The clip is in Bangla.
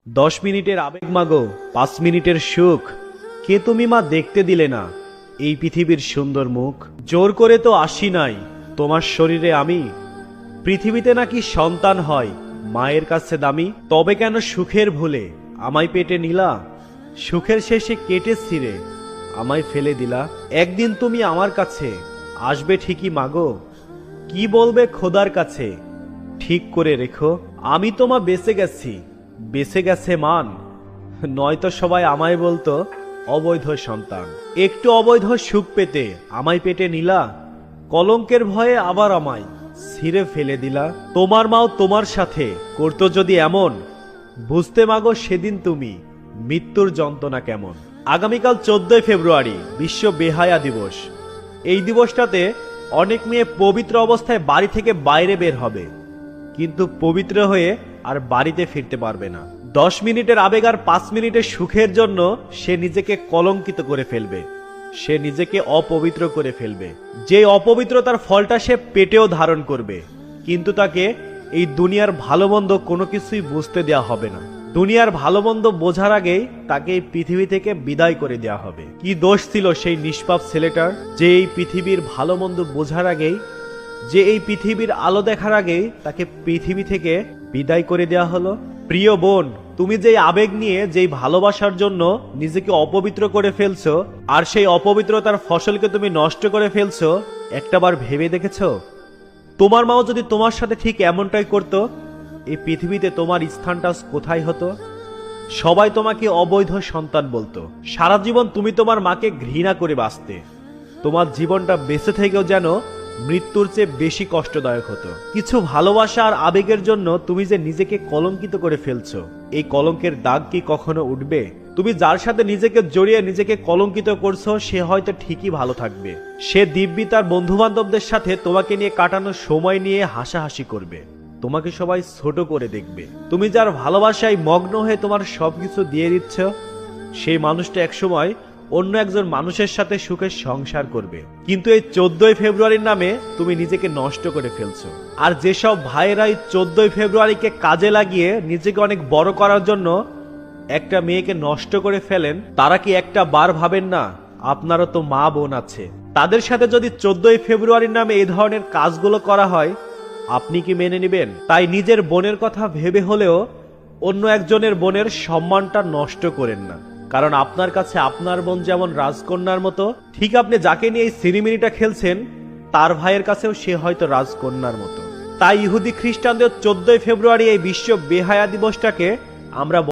10 মিনিটের আবেগ মাগো, 5 মিনিটের সুখ। কে তুমি মা দেখতে দিলে না এই পৃথিবীর সুন্দর মুখ? জোর করে তো আসি নাই তোমার শরীরে আমি। পৃথিবীতে নাকি সন্তান হয় মায়ের কাছে দামি। তবে কেন সুখের ভুলে আমায় পেটে নিলা? সুখের শেষে কেটে ছিঁড়ে আমায় ফেলে দিলা। একদিন তুমি আমার কাছে আসবে ঠিকই মাগো, কি বলবে খোদার কাছে ঠিক করে রেখো। আমি তোমা বেঁচে গেছি, বেঁচে গেছে মান। নয়তো সবাই আমায় বলতো অবৈধ সন্তান। একটু অবৈধ সুখ পেতে আমায় পেটে নিলা, কলঙ্কের ভয়ে আবার আমায় ছিঁড়ে ফেলে দিলা। তোমার মাও তোমার সাথে করতো যদি এমন, বুঝতে মাগো সেদিন তুমি মৃত্যুর যন্ত্রণা কেমন। আগামীকাল 14 ফেব্রুয়ারি বিশ্ব বেহায়া দিবস। এই দিবসটাতে অনেক মেয়ে পবিত্র অবস্থায় বাড়ি থেকে বাইরে বের হবে, কিন্তু পবিত্র হয়ে আর বাড়িতে ফিরতে পারবে না। 10 মিনিটের আবেগ আর 5 মিনিটের সুখের জন্য সে নিজেকে কলঙ্কিত করে ফেলবে, সে নিজেকে অপবিত্র করে ফেলবে। যে অপবিত্রতার ফলটা সে পেটেও ধারণ করবে, কিন্তু তাকে এই দুনিয়ার ভালো মন্দ কোনো কিছুই বুঝতে দেওয়া হবে না। দুনিয়ার ভালো মন্দ বোঝার আগেই তাকে এই পৃথিবী থেকে বিদায় করে দেওয়া হবে। কি দোষ ছিল সেই নিষ্পাপ ছেলেটার, যে এই পৃথিবীর ভালো মন্দ বোঝার আগেই, যে এই পৃথিবীর আলো দেখার আগেই তাকে পৃথিবী থেকে বিদায় করে দেওয়া হলো। প্রিয় বোন, তুমি যেই আবেগ নিয়ে, যেই ভালোবাসার জন্য নিজেকে অপবিত্র করে ফেলছো, আর সেই অপবিত্রতার ফসলকে তুমি নষ্ট করে ফেলছো, একটাবার ভেবে দেখেছো তোমার মাও যদি তোমার সাথে ঠিক এমনটাই করতো, এই পৃথিবীতে তোমার স্থানটা কোথায় হতো? সবাই তোমাকে অবৈধ সন্তান বলতো। সারা জীবন তুমি তোমার মাকে ঘৃণা করে বাঁচতে। তোমার জীবনটা বেঁচে থেকেও যেন মৃত্যুর চেয়ে বেশি কষ্টদায়ক হতো। কিছু ভালোবাসা আর আবেগের জন্য তুমি যে নিজেকে কলঙ্কিত করে ফেলছো, এই কলঙ্কের দাগ কি কখনো উঠবে? তুমি যার সাথে নিজেকে জড়িয়ে নিজেকে কলঙ্কিত করছো, সে হয়তো ঠিকই ভালো থাকবে। সে দিব্যি তার বন্ধু বান্ধবদের সাথে তোমাকে নিয়ে কাটানোর সময় নিয়ে হাসাহাসি করবে, তোমাকে সবাই ছোট করে দেখবে। তুমি যার ভালোবাসায় মগ্ন হয়ে তোমার সবকিছু দিয়ে দিচ্ছ, সেই মানুষটা একসময় অন্য একজন মানুষের সাথে সুখে সংসার করবে। কিন্তু এই 14 ফেব্রুয়ারির নামে তুমি নিজেকে নষ্ট করে ফেলছো। আর যেসব ভাইয়েরা এই 14 ফেব্রুয়ারিকে কাজে লাগিয়ে নিজেকে অনেক বড় করার জন্য একটা মেয়েকে নষ্ট করে ফেলেন, তারা কি একটা বার ভাবেন না আপনারও তো মা বোন আছে? তাদের সাথে যদি 14 ফেব্রুয়ারির নামে এই ধরনের কাজগুলো করা হয়, আপনি কি মেনে নেবেন? তাই নিজের বোনের কথা ভেবে হলেও অন্য একজনের বোনের সম্মানটা নষ্ট করেন না। কারণ আপনার কাছে আপনার বোন যেমন রাজকন্যার মতো, ঠিক আপনি যাকে নিয়ে এই সিনেমিনিটা খেলছেন, তার ভাইয়ের কাছেও সে হয়তো রাজকন্যার মতো। তাই ইহুদি খ্রিস্টানদের 14 ফেব্রুয়ারি এই বিশ্ব বেহায়া দিবসটাকে আমরা